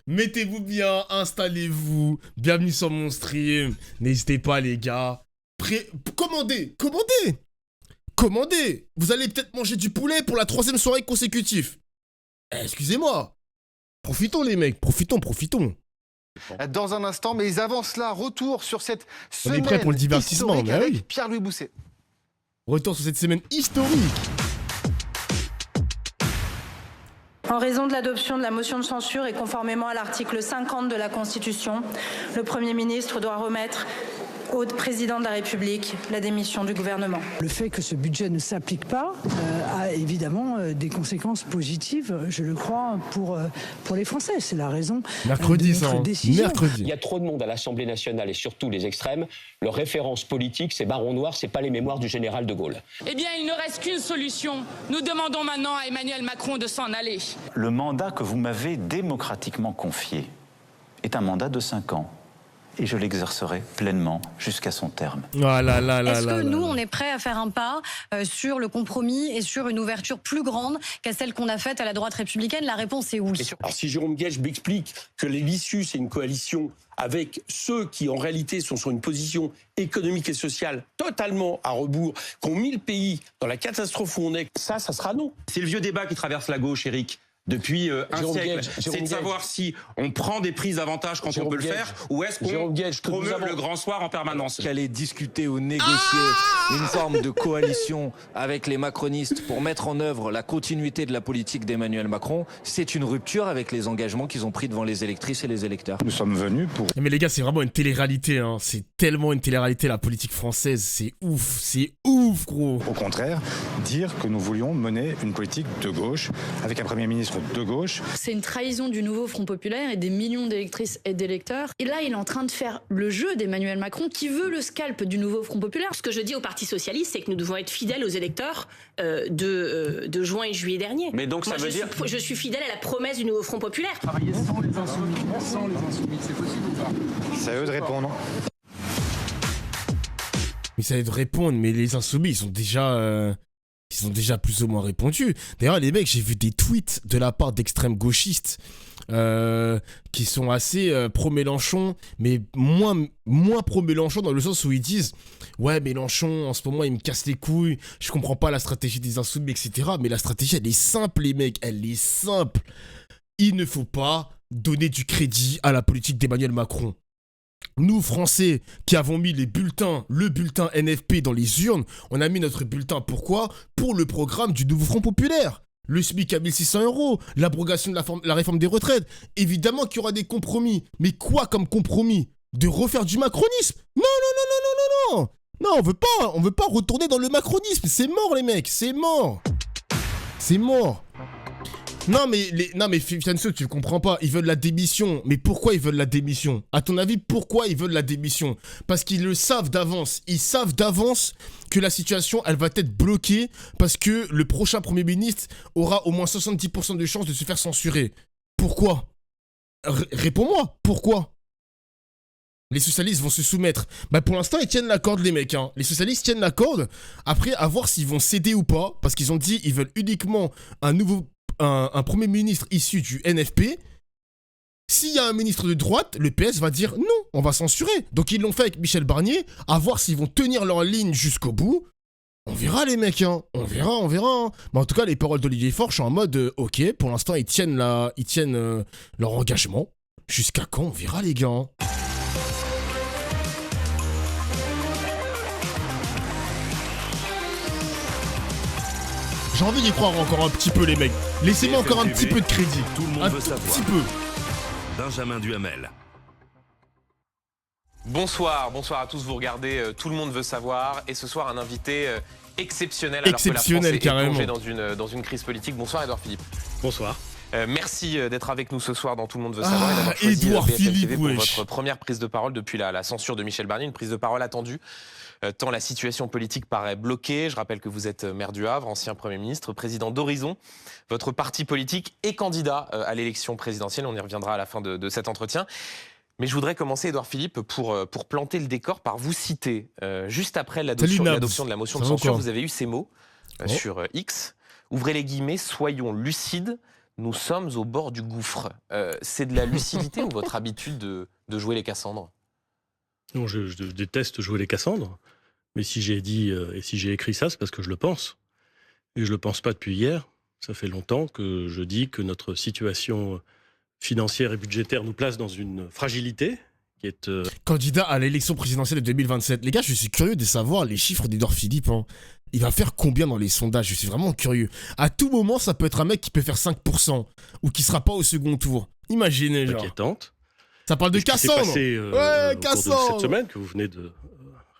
mettez-vous bien, installez-vous, bienvenue sur mon stream, n'hésitez pas les gars, commandez, vous allez peut-être manger du poulet pour la 3e soirée consécutive. Excusez-moi, profitons les mecs, profitons. Dans un instant, mais ils avancent là, retour sur cette On semaine est prêt pour le divertissement, historique mais avec oui. Pierre-Louis Bousset. Retour sur cette semaine historique. En raison de l'adoption de la motion de censure et conformément à l'article 50 de la Constitution, le Premier ministre doit remettre au président de la République la démission du gouvernement. Le fait que ce budget ne s'applique pas a évidemment des conséquences positives, je le crois, pour les Français. C'est la raison Mercredi, de notre ça, décision. mercredi. Il y a trop de monde à l'Assemblée nationale et surtout les extrêmes. Leur référence politique, c'est Baron Noir, c'est pas les mémoires du général de Gaulle. Eh bien, il ne reste qu'une solution. Nous demandons maintenant à Emmanuel Macron de s'en aller. Le mandat que vous m'avez démocratiquement confié est un mandat de 5 ans. Et je l'exercerai pleinement jusqu'à son terme. Est-ce que nous, on est prêt à faire un pas sur le compromis et sur une ouverture plus grande qu'à celle qu'on a faite à la droite républicaine? La réponse est oui. Alors si Jérôme Guedj m'explique que l'issue, c'est une coalition avec ceux qui, en réalité, sont sur une position économique et sociale totalement à rebours, qui ont mis le pays dans la catastrophe où on est, ça sera non. C'est le vieux débat qui traverse la gauche, Éric. Depuis un siècle, c'est de savoir si on prend des prises d'avantage quand on peut le faire ou est-ce qu'on promeut le grand soir en permanence. Qu'aller discuter ou négocier une forme de coalition avec les macronistes pour mettre en œuvre la continuité de la politique d'Emmanuel Macron, c'est une rupture avec les engagements qu'ils ont pris devant les électrices et les électeurs. Nous sommes venus pour... Mais les gars, c'est vraiment une télé-réalité, hein. C'est tellement une télé-réalité, la politique française, c'est ouf gros. Au contraire, dire que nous voulions mener une politique de gauche avec un Premier ministre de gauche. C'est une trahison du nouveau Front populaire et des millions d'électrices et d'électeurs. Et là, il est en train de faire le jeu d'Emmanuel Macron qui veut le scalp du nouveau Front populaire. Ce que je dis au Parti socialiste, c'est que nous devons être fidèles aux électeurs de juin et juillet dernier. Mais donc ça veut dire... Je suis fidèle à la promesse du nouveau Front populaire. Travailler sans les insoumis, c'est possible ou pas? C'est à eux de répondre. Mais ça aide de répondre, mais les insoumis, ils sont déjà plus ou moins répondus. D'ailleurs, les mecs, j'ai vu des tweets de la part d'extrêmes gauchistes qui sont assez pro-Mélenchon, mais moins pro-Mélenchon dans le sens où ils disent « Ouais, Mélenchon, en ce moment, il me casse les couilles, je comprends pas la stratégie des insoumis, etc. » Mais la stratégie, elle est simple, les mecs, elle est simple. Il ne faut pas donner du crédit à la politique d'Emmanuel Macron. Nous, Français, qui avons mis le bulletin NFP dans les urnes, on a mis notre bulletin, pourquoi? Pour le programme du nouveau Front populaire. Le SMIC à 1600 €, l'abrogation de la réforme des retraites. Évidemment qu'il y aura des compromis. Mais quoi comme compromis? De refaire du macronisme? Non. Non, on veut pas retourner dans le macronisme. C'est mort, les mecs, c'est mort. Non mais Fianso, tu comprends pas, ils veulent la démission. Mais pourquoi ils veulent la démission? À ton avis, pourquoi ils veulent la démission? Parce qu'ils le savent d'avance. Ils savent d'avance que la situation, elle va être bloquée parce que le prochain Premier ministre aura au moins 70% de chances de se faire censurer. Pourquoi? Réponds-moi, pourquoi? Les socialistes vont se soumettre. Bah pour l'instant, ils tiennent la corde, les mecs. Hein. Les socialistes tiennent la corde. Après, à voir s'ils vont céder ou pas. Parce qu'ils ont dit qu'ils veulent uniquement un Premier ministre issu du NFP. S'il y a un ministre de droite, le PS va dire non, on va censurer. Donc ils l'ont fait avec Michel Barnier, à voir s'ils vont tenir leur ligne jusqu'au bout. On verra les mecs, hein. On verra. Hein. Mais en tout cas, les paroles d'Olivier Faure, je suis en mode ok, pour l'instant ils tiennent leur engagement. Jusqu'à quand? On verra les gars. Hein. J'ai envie d'y croire encore un petit peu les mecs. Laissez-moi encore un petit peu de crédit. Tout le monde un veut savoir. Petit peu. Benjamin Duhamel. Bonsoir à tous, vous regardez Tout le monde veut savoir et ce soir un invité exceptionnel alors exceptionnel, que la France est carrément. plongée dans une crise politique. Bonsoir Édouard Philippe. Bonsoir. Merci d'être avec nous ce soir dans Tout le monde veut savoir. Et d'avoir choisi Édouard BFM Philippe, TV pour wesh. votre première prise de parole depuis la censure de Michel Barnier, une prise de parole attendue. Tant la situation politique paraît bloquée. Je rappelle que vous êtes maire du Havre, ancien Premier ministre, président d'Horizon, votre parti politique et candidat à l'élection présidentielle. On y reviendra à la fin de cet entretien. Mais je voudrais commencer, Édouard Philippe, pour planter le décor par vous citer. Juste après l'adoption de la motion de censure, vous avez eu ces mots sur X. Ouvrez les guillemets, soyons lucides. nous sommes au bord du gouffre. C'est de la lucidité ou votre habitude de jouer les Cassandres? Non, je déteste jouer les Cassandres. Mais si j'ai dit et si j'ai écrit ça, c'est parce que je le pense. Et je le pense pas depuis hier. Ça fait longtemps que je dis que notre situation financière et budgétaire nous place dans une fragilité qui est... Candidat à l'élection présidentielle de 2027. Les gars, je suis curieux de savoir les chiffres d'Édouard Philippe. Hein. Il va faire combien dans les sondages? Je suis vraiment curieux. À tout moment, ça peut être un mec qui peut faire 5% ou qui sera pas au second tour. Imaginez, genre. Inquiétante. Ça parle de Cassandre. Ouais, Cassandre. Cette semaine que vous venez de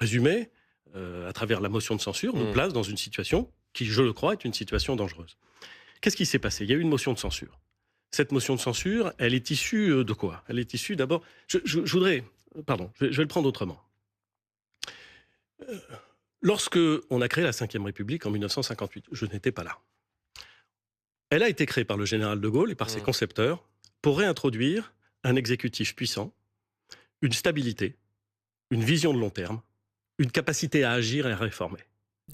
résumer, à travers la motion de censure, nous place dans une situation qui, je le crois, est une situation dangereuse. Qu'est-ce qui s'est passé? Il y a eu une motion de censure. Cette motion de censure, elle est issue de quoi? Elle est issue d'abord... Je voudrais... Pardon, je vais le prendre autrement. Lorsque on a créé la Ve République en 1958, je n'étais pas là. Elle a été créée par le général de Gaulle et par ses concepteurs pour réintroduire un exécutif puissant, une stabilité, une vision de long terme, une capacité à agir et à réformer.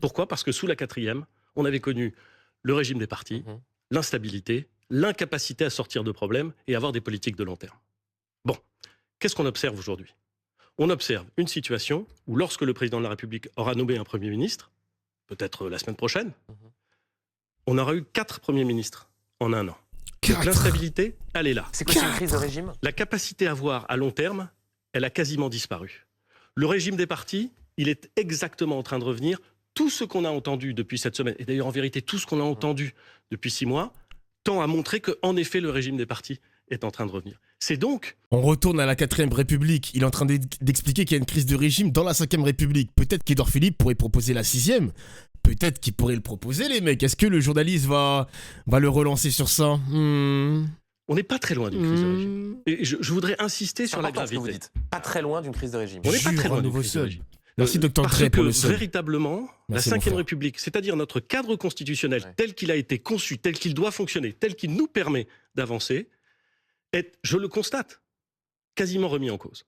Pourquoi? Parce que sous la 4e, on avait connu le régime des partis, l'instabilité, l'incapacité à sortir de problèmes et avoir des politiques de long terme. Bon, qu'est-ce qu'on observe aujourd'hui? On observe une situation où lorsque le président de la République aura nommé un Premier ministre, peut-être la semaine prochaine, on aura eu 4 Premiers ministres en un an. Donc l'instabilité, elle est là. C'est quoi, c'est une crise de régime? La capacité à voir à long terme, elle a quasiment disparu. Le régime des partis, il est exactement en train de revenir. Tout ce qu'on a entendu depuis cette semaine, et d'ailleurs en vérité tout ce qu'on a entendu depuis 6 mois, tend à montrer qu'en effet le régime des partis est en train de revenir. C'est donc... On retourne à la 4e République. Il est en train d'expliquer qu'il y a une crise de régime dans la 5e République. Peut-être qu'Édouard Philippe pourrait proposer la 6e. Peut-être qu'il pourrait le proposer, les mecs. Est-ce que le journaliste va le relancer sur ça? On n'est pas très loin d'une crise de régime. Et je voudrais insister sur la gravité. Vous dites. Pas très loin d'une crise de régime. On n'est pas très loin d'une crise de régime. Merci, Dr. Dre, pour le seul. Véritablement, merci, la 5e République, c'est-à-dire notre cadre constitutionnel tel qu'il a été conçu, tel qu'il doit fonctionner, tel qu'il nous permet d'avancer, est, je le constate, quasiment remis en cause.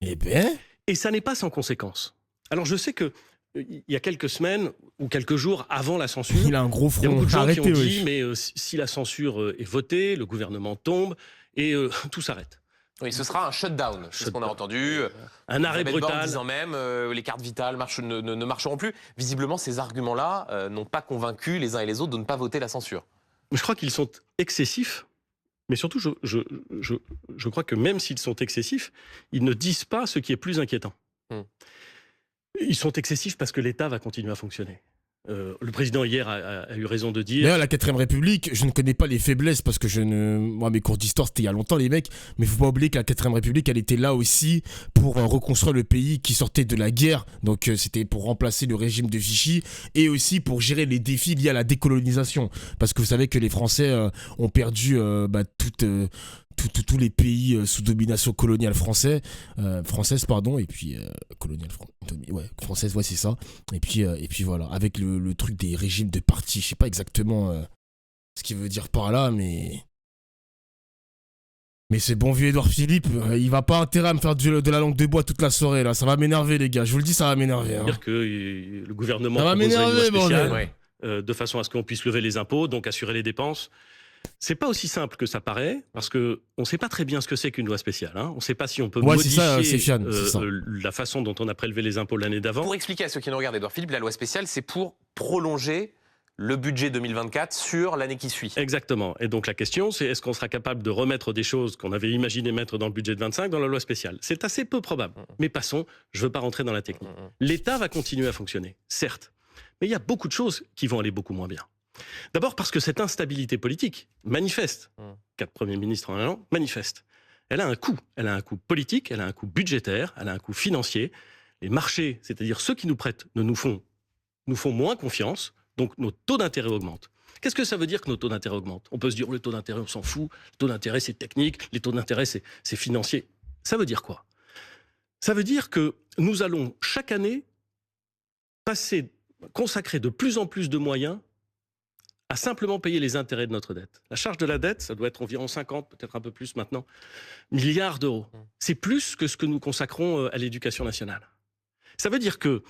Eh bien... Et ça n'est pas sans conséquence. Alors je sais que il y a quelques semaines ou quelques jours avant la censure, il a un gros front. Il y a beaucoup de gens qui ont dit mais si la censure est votée, le gouvernement tombe et tout s'arrête. Oui, ce sera un shutdown, c'est ce qu'on a entendu. Un arrêt brutal. Disant même les cartes vitales ne marcheront plus. Visiblement, ces arguments-là n'ont pas convaincu les uns et les autres de ne pas voter la censure. Je crois qu'ils sont excessifs, mais surtout, je crois que même s'ils sont excessifs, ils ne disent pas ce qui est plus inquiétant. Ils sont excessifs parce que l'État va continuer à fonctionner. Le président hier a eu raison de dire... D'ailleurs, la 4e République, je ne connais pas les faiblesses parce que moi, mes cours d'histoire, c'était il y a longtemps, les mecs. Mais il ne faut pas oublier que la 4e République, elle était là aussi pour reconstruire le pays qui sortait de la guerre. Donc, c'était pour remplacer le régime de Vichy et aussi pour gérer les défis liés à la décolonisation. Parce que vous savez que les Français ont perdu tous les pays sous domination coloniale française, et puis française, ouais, c'est ça. Et puis voilà, avec le truc des régimes de parti, je sais pas exactement ce qu'il veut dire par là, mais ce bon vieux Édouard Philippe, il va pas intérêt à me faire de la langue de bois toute la soirée là, ça va m'énerver les gars, je vous le dis, ça va m'énerver. Hein. Dire que le gouvernement proposerait une loi spéciale de façon à ce qu'on puisse lever les impôts, donc assurer les dépenses. C'est pas aussi simple que ça paraît, parce que on sait pas très bien ce que c'est qu'une loi spéciale. Hein. On sait pas si on peut modifier la façon dont on a prélevé les impôts l'année d'avant. Pour expliquer à ceux qui nous regardent, Édouard Philippe, la loi spéciale, c'est pour prolonger le budget 2024 sur l'année qui suit. Exactement. Et donc la question, c'est est-ce qu'on sera capable de remettre des choses qu'on avait imaginé mettre dans le budget de 25 dans la loi spéciale? C'est assez peu probable. Mais passons, je veux pas rentrer dans la technique. L'État va continuer à fonctionner, certes. Mais il y a beaucoup de choses qui vont aller beaucoup moins bien. D'abord parce que cette instabilité politique manifeste, 4 premiers ministres en un an, manifeste. Elle a un coût. Elle a un coût politique, elle a un coût budgétaire, elle a un coût financier. Les marchés, c'est-à-dire ceux qui nous prêtent, nous font moins confiance, donc nos taux d'intérêt augmentent. Qu'est-ce que ça veut dire que nos taux d'intérêt augmentent? On peut se dire, le taux d'intérêt, on s'en fout, le taux d'intérêt, c'est technique, les taux d'intérêt, c'est financier. Ça veut dire quoi? Ça veut dire que nous allons chaque année consacrer de plus en plus de moyens à simplement payer les intérêts de notre dette. La charge de la dette, ça doit être environ 50, peut-être un peu plus maintenant, milliards d'euros. C'est plus que ce que nous consacrons à l'éducation nationale. Ça veut dire que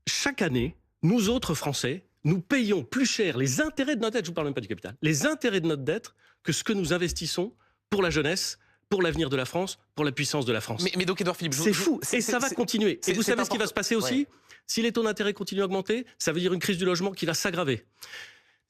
chaque année, nous autres Français, nous payons plus cher les intérêts de notre dette, je ne vous parle même pas du capital, les intérêts de notre dette que ce que nous investissons pour la jeunesse, pour l'avenir de la France, pour la puissance de la France. Mais donc, Édouard Philippe, c'est fou, et ça va continuer. Et vous savez ce qui va se passer aussi ? Si les taux d'intérêt continuent à augmenter, ça veut dire une crise du logement qui va s'aggraver.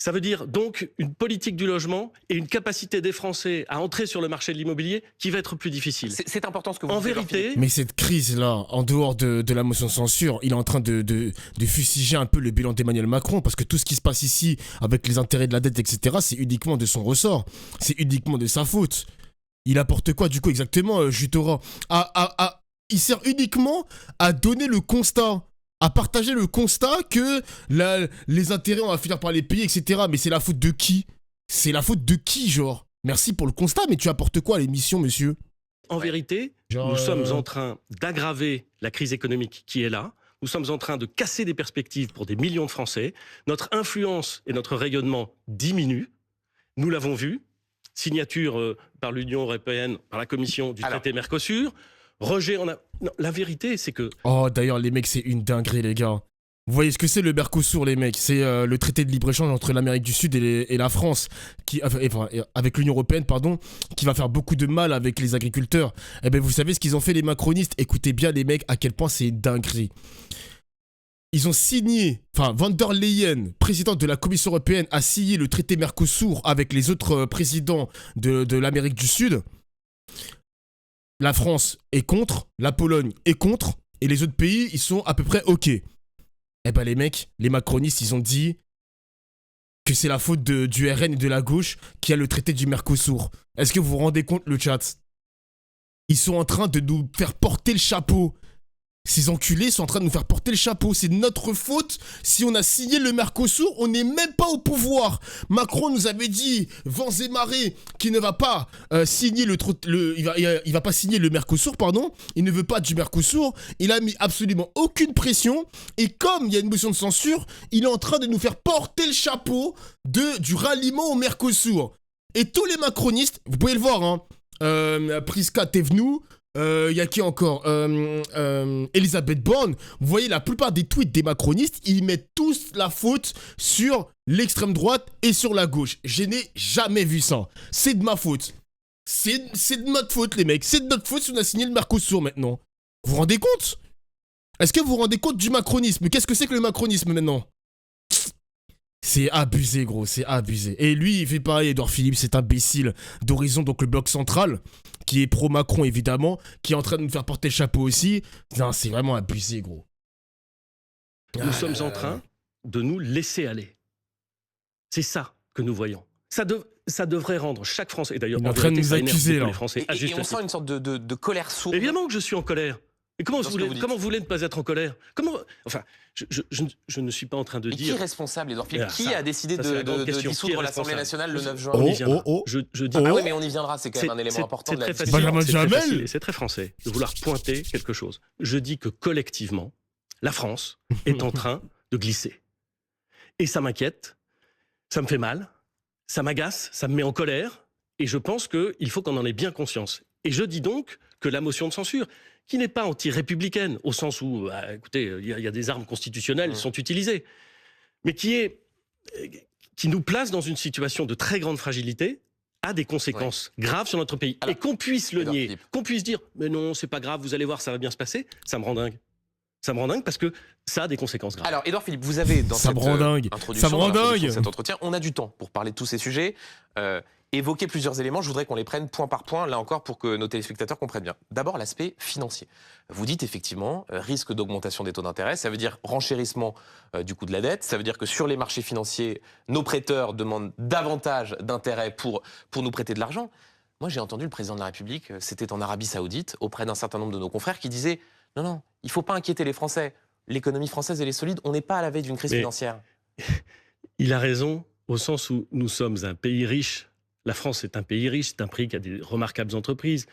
Ça veut dire donc une politique du logement et une capacité des Français à entrer sur le marché de l'immobilier qui va être plus difficile. C'est important ce que vous dites. En vérité... Mais cette crise-là, en dehors de la motion de censure, il est en train de fustiger un peu le bilan d'Emmanuel Macron, parce que tout ce qui se passe ici, avec les intérêts de la dette, etc., c'est uniquement de son ressort. C'est uniquement de sa faute. Il apporte quoi, du coup, exactement, Jutora ? Il sert uniquement à donner le constat, à partager le constat que les intérêts, on va finir par les payer, etc. Mais c'est la faute de qui ? C'est la faute de qui, genre ? Merci pour le constat, mais tu apportes quoi à l'émission, monsieur ? En vérité, nous sommes en train d'aggraver la crise économique qui est là. Nous sommes en train de casser des perspectives pour des millions de Français. Notre influence et notre rayonnement diminuent. Nous l'avons vu. Signature par l'Union européenne, par la Commission du traité Mercosur. Rejet, non, la vérité, c'est que... Oh, d'ailleurs, les mecs, c'est une dinguerie, les gars. Vous voyez ce que c'est le Mercosur, les mecs ? C'est le traité de libre-échange entre l'Amérique du Sud et la France, avec l'Union européenne, pardon, qui va faire beaucoup de mal avec les agriculteurs. Eh bien, vous savez ce qu'ils ont fait, les macronistes ? Écoutez bien, les mecs, à quel point c'est une dinguerie. Ils ont signé, Van der Leyen, présidente de la Commission européenne, a signé le traité Mercosur avec les autres présidents de l'Amérique du Sud. La France est contre, la Pologne est contre, et les autres pays, ils sont à peu près OK. Eh ben les mecs, les macronistes, ils ont dit que c'est la faute du RN et de la gauche qui a le traité du Mercosur. Est-ce que vous vous rendez compte, le chat ? Ils sont en train de nous faire porter le chapeau. Ces enculés sont en train de nous faire porter le chapeau. C'est notre faute si on a signé le Mercosur. On n'est même pas au pouvoir. Macron nous avait dit, vents et marées, qu'il ne va pas signer il va pas signer le Mercosur, pardon. Il ne veut pas du Mercosur. Il a mis absolument aucune pression. Et comme il y a une motion de censure, il est en train de nous faire porter le chapeau du ralliement au Mercosur. Et tous les macronistes, vous pouvez le voir, hein, Priska Thévenoud, y a qui encore Elisabeth Borne. Vous voyez, la plupart des tweets des macronistes, ils mettent tous la faute sur l'extrême droite et sur la gauche. Je n'ai jamais vu ça. C'est de ma faute. C'est de notre faute, les mecs. C'est de notre faute si on a signé le Mercosur maintenant. Vous vous rendez compte ? Est-ce que vous vous rendez compte du macronisme ? Qu'est-ce que c'est que le macronisme maintenant ? C'est abusé, gros, c'est abusé. Et lui, il fait pareil, Édouard Philippe, cet imbécile d'Horizon, donc le bloc central, qui est pro-Macron, évidemment, qui est en train de nous faire porter le chapeau aussi. Non, c'est vraiment abusé, gros. Nous sommes en train de nous laisser aller. C'est ça que nous voyons. Ça devrait rendre chaque Français, et d'ailleurs, il est en train de nous accuser, là. Les Français, et on sent une sorte de colère sourde. Évidemment que je suis en colère. Et comment vous voulez ne pas être en colère ? Enfin, je ne suis pas en train de dire... Qui est responsable, Édouard Philippe ? Qui a décidé de dissoudre l'Assemblée nationale le 9 juin ? Je dis... Ah oui, mais on y viendra, c'est quand même un élément important de la discussion. C'est très français de vouloir pointer quelque chose. Je dis que collectivement, la France est en train de glisser. Et ça m'inquiète, ça me fait mal, ça m'agace, ça me met en colère, et je pense qu'il faut qu'on en ait bien conscience. Et je dis donc que la motion de censure, qui n'est pas anti-républicaine, au sens où, écoutez, il y a des armes constitutionnelles qui sont utilisées, mais qui nous place dans une situation de très grande fragilité, a des conséquences graves sur notre pays. Alors, et qu'on puisse le nier, qu'on puisse dire « mais non, c'est pas grave, vous allez voir, ça va bien se passer », ça me rend dingue. Ça me rend dingue parce que ça a des conséquences graves. Alors, Édouard Philippe, vous avez dans cette introduction, de cet entretien, on a du temps pour parler de tous ces sujets, évoquer plusieurs éléments. Je voudrais qu'on les prenne point par point, là encore, pour que nos téléspectateurs comprennent bien. D'abord, l'aspect financier. Vous dites effectivement, risque d'augmentation des taux d'intérêt, ça veut dire renchérissement du coût de la dette, ça veut dire que sur les marchés financiers, nos prêteurs demandent davantage d'intérêt pour nous prêter de l'argent. Moi, j'ai entendu le président de la République, c'était en Arabie Saoudite, auprès d'un certain nombre de nos confrères, qui disaient « Non, il ne faut pas inquiéter les Français. L'économie française, elle est solide. On n'est pas à la veille d'une crise financière. » Il a raison, au sens où nous sommes un pays riche. La France est un pays riche, c'est un pays qui a des remarquables entreprises.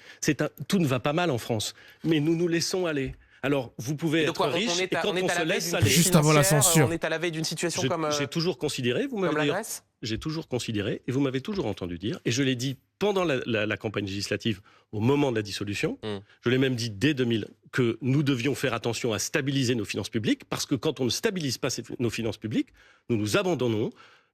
Tout ne va pas mal en France, mais nous nous laissons aller. Alors, vous pouvez être riche, et quand on se laisse aller... Juste avant la censure. On est à la veille d'une situation comme... J'ai toujours considéré, vous m'avez la Grèce ? j'ai toujours considéré, et vous m'avez toujours entendu dire, et je l'ai dit pendant la campagne législative, au moment de la dissolution, je l'ai même dit dès 2000, que nous devions faire attention à stabiliser nos finances publiques, parce que quand on ne stabilise pas nos finances publiques, nous nous abandonnons,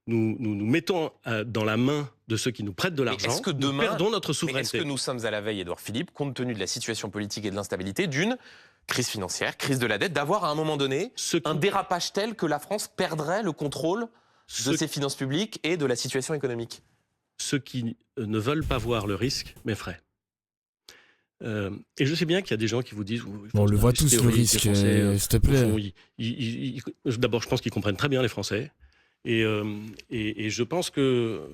nous mettons dans la main de ceux qui nous prêtent de l'argent, nous perdons notre souveraineté. Est-ce que nous sommes à la veille, Édouard Philippe, compte tenu de la situation politique et de l'instabilité, d'une crise financière, crise de la dette, d'avoir à un moment donné un dérapage tel que la France perdrait le contrôle de ses finances publiques et de la situation économique? Ceux qui ne veulent pas voir le risque m'effraient. Et je sais bien qu'il y a des gens qui vous disent... On le voit tous, le risque, s'il te plaît. D'abord, je pense qu'ils comprennent très bien les Français. Et je pense que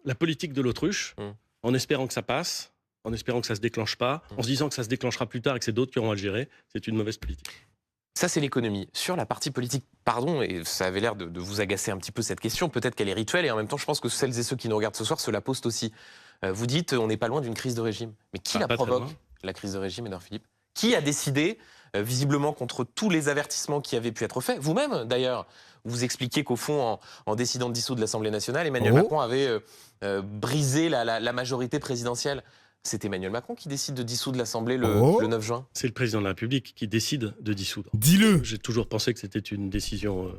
la politique de l'autruche, en espérant que ça passe, en espérant que ça ne se déclenche pas, en se disant que ça se déclenchera plus tard et que c'est d'autres qui auront à le gérer, c'est une mauvaise politique. Ça, c'est l'économie. Sur la partie politique, pardon, et ça avait l'air de vous agacer un petit peu cette question, peut-être qu'elle est rituelle, et en même temps, je pense que celles et ceux qui nous regardent ce soir se la posent aussi. Vous dites, on n'est pas loin d'une crise de régime. Mais qui la provoque, la crise de régime, Édouard Philippe? Qui a décidé, visiblement contre tous les avertissements qui avaient pu être faits? Vous-même, d'ailleurs, vous expliquiez qu'au fond, en décidant de dissoudre l'Assemblée nationale, Emmanuel Macron avait brisé la majorité présidentielle. C'est Emmanuel Macron qui décide de dissoudre l'Assemblée le 9 juin. C'est le président de la République qui décide de dissoudre. Dis-le. J'ai toujours pensé que c'était une décision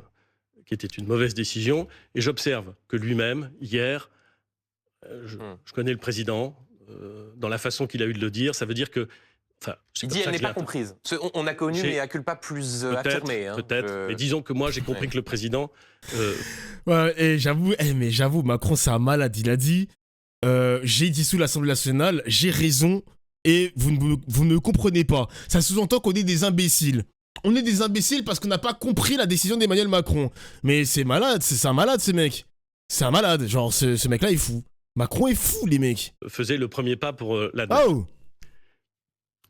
qui était une mauvaise décision. Et j'observe que lui-même, hier, je connais le président, dans la façon qu'il a eu de le dire, ça veut dire que... Il dit elle n'est pas comprise. On a connu mais à culpa plus affirmé. Peut-être, mais disons que moi j'ai compris que le président... Ouais, et j'avoue, Macron c'est un malade. Il a dit... j'ai dissous l'Assemblée nationale, j'ai raison, et vous ne comprenez pas. Ça sous-entend qu'on est des imbéciles. On est des imbéciles parce qu'on n'a pas compris la décision d'Emmanuel Macron. Mais c'est malade, c'est un malade ce mec. C'est un malade, genre ce mec-là est fou. Macron est fou, les mecs. Faisait le premier pas pour la dette. Oh.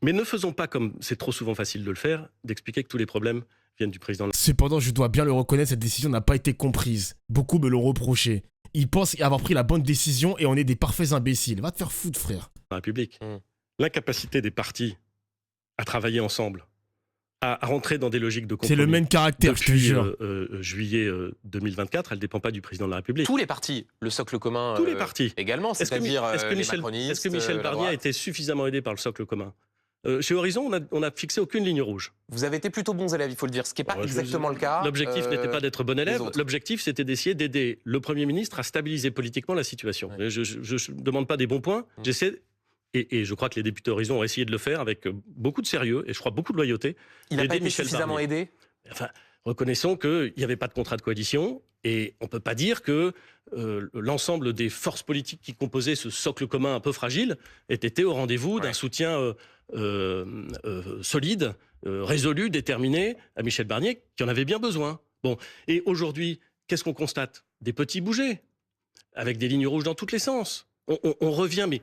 Mais ne faisons pas, comme c'est trop souvent facile de le faire, d'expliquer que tous les problèmes viennent du président. Cependant, je dois bien le reconnaître, cette décision n'a pas été comprise. Beaucoup me l'ont reproché. Ils pensent avoir pris la bonne décision et on est des parfaits imbéciles. Va te faire foutre, frère. La République. L'incapacité des partis à travailler ensemble, à rentrer dans des logiques de compromis. C'est le même caractère, je te jure. Juillet 2024, elle ne dépend pas du président de la République. Tous les partis, le socle commun tous les partis. Également, c'est-à-dire les macronistes. Est-ce que Michel Barnier a été suffisamment aidé par le socle commun? Chez Horizon, on n'a fixé aucune ligne rouge. Vous avez été plutôt bons élèves, il faut le dire, ce qui n'est pas exactement le cas. L'objectif n'était pas d'être bon élève, l'objectif c'était d'essayer d'aider le Premier ministre à stabiliser politiquement la situation. Ouais. Je ne demande pas des bons points, j'essaie, et je crois que les députés Horizon ont essayé de le faire avec beaucoup de sérieux, et je crois beaucoup de loyauté. Il n'a pas été suffisamment aidé? Enfin, reconnaissons qu'il n'y avait pas de contrat de coalition, et on ne peut pas dire que l'ensemble des forces politiques qui composaient ce socle commun un peu fragile aient été au rendez-vous d'un soutien solide, résolu, déterminé à Michel Barnier, qui en avait bien besoin. Bon, et aujourd'hui, qu'est-ce qu'on constate? Des petits bougets, avec des lignes rouges dans tous les sens. On revient, mais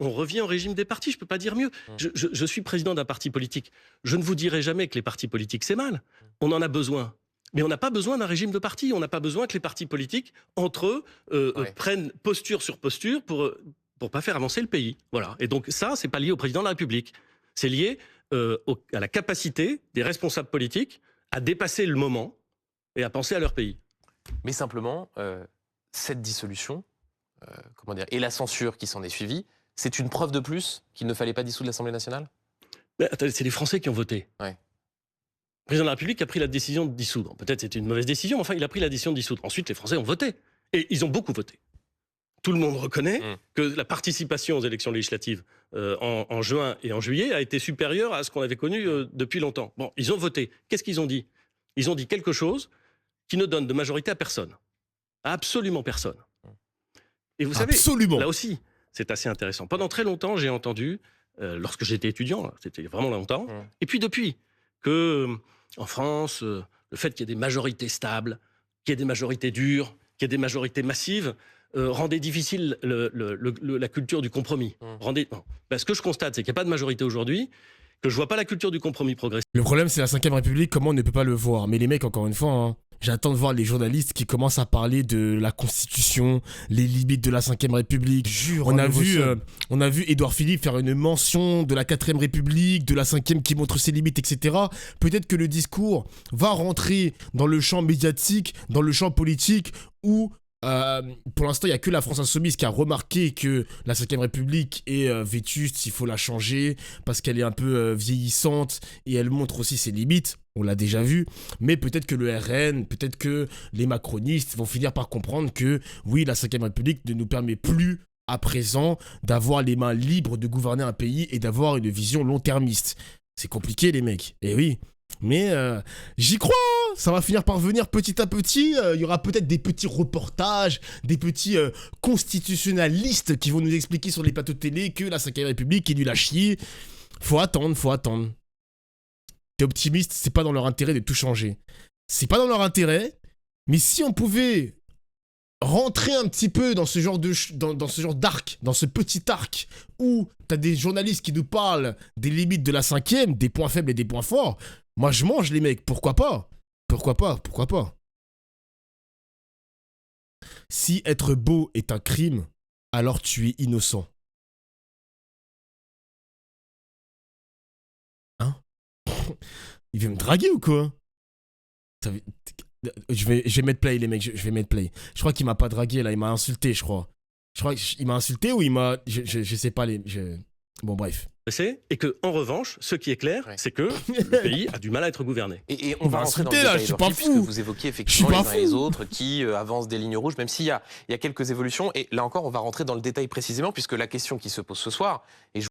on revient au régime des partis, je ne peux pas dire mieux. Je suis président d'un parti politique. Je ne vous dirai jamais que les partis politiques, c'est mal. On en a besoin. Mais on n'a pas besoin d'un régime de partis. On n'a pas besoin que les partis politiques, entre eux, prennent posture sur posture pour pas faire avancer le pays. Voilà. Et donc ça, c'est pas lié au président de la République. C'est lié à la capacité des responsables politiques à dépasser le moment et à penser à leur pays. Mais simplement, cette dissolution, et la censure qui s'en est suivie, c'est une preuve de plus qu'il ne fallait pas dissoudre l'Assemblée nationale? C'est les Français qui ont voté. Ouais. Le président de la République a pris la décision de dissoudre. Peut-être c'était une mauvaise décision, mais enfin, il a pris la décision de dissoudre. Ensuite, les Français ont voté. Et ils ont beaucoup voté. Tout le monde reconnaît que la participation aux élections législatives en juin et en juillet a été supérieure à ce qu'on avait connu depuis longtemps. Bon, ils ont voté. Qu'est-ce qu'ils ont dit? Ils ont dit quelque chose qui ne donne de majorité à personne. À absolument personne. Et vous savez, là aussi, c'est assez intéressant. Pendant très longtemps, j'ai entendu, lorsque j'étais étudiant, c'était vraiment longtemps, et puis depuis, que en France, le fait qu'il y ait des majorités stables, qu'il y ait des majorités dures, qu'il y ait des majorités massives, rendait difficile la culture du compromis. Ce que je constate, c'est qu'il n'y a pas de majorité aujourd'hui, que je ne vois pas la culture du compromis progressif. Le problème, c'est la 5ème République, comment on ne peut pas le voir. Mais les mecs, encore une fois, j'attends de voir les journalistes qui commencent à parler de la Constitution, les limites de la 5ème République. On a vu Édouard Philippe faire une mention de la 4ème République, de la 5ème qui montre ses limites, etc. Peut-être que le discours va rentrer dans le champ médiatique, dans le champ politique, où pour l'instant, il n'y a que la France insoumise qui a remarqué que la 5ème République est vétuste, il faut la changer, parce qu'elle est un peu vieillissante, et elle montre aussi ses limites, on l'a déjà vu, mais peut-être que le RN, peut-être que les macronistes vont finir par comprendre que, oui, la 5ème République ne nous permet plus, à présent, d'avoir les mains libres de gouverner un pays et d'avoir une vision long-termiste. C'est compliqué, les mecs, et oui. Mais j'y crois, ça va finir par venir petit à petit. Il y aura peut-être des petits reportages, des petits constitutionnalistes qui vont nous expliquer sur les plateaux de télé que la 5ème République est nulle à chier. Faut attendre, faut attendre. T'es optimiste, c'est pas dans leur intérêt de tout changer. C'est pas dans leur intérêt, mais si on pouvait rentrer un petit peu dans ce genre dans ce genre d'arc, dans ce petit arc où t'as des journalistes qui nous parlent des limites de la 5ème, des points faibles et des points forts. Moi, je mange, les mecs. Pourquoi pas? Pourquoi pas? Pourquoi pas? Si être beau est un crime, alors tu es innocent. Hein? Il veut me draguer ou quoi? Je vais mettre play, les mecs. Je vais mettre play. Je crois qu'il m'a pas dragué, là. Il m'a insulté, je crois. Je crois qu'il m'a insulté ou il m'a... Je sais pas, Bon, bref. Et que, en revanche, ce qui est clair, c'est que le pays a du mal à être gouverné. Et on va rentrer dans le détail, je suis pas fou. Puisque vous évoquiez effectivement les uns et les autres qui avancent des lignes rouges, même s'il y a quelques évolutions. Et là encore, on va rentrer dans le détail précisément, puisque la question qui se pose ce soir, et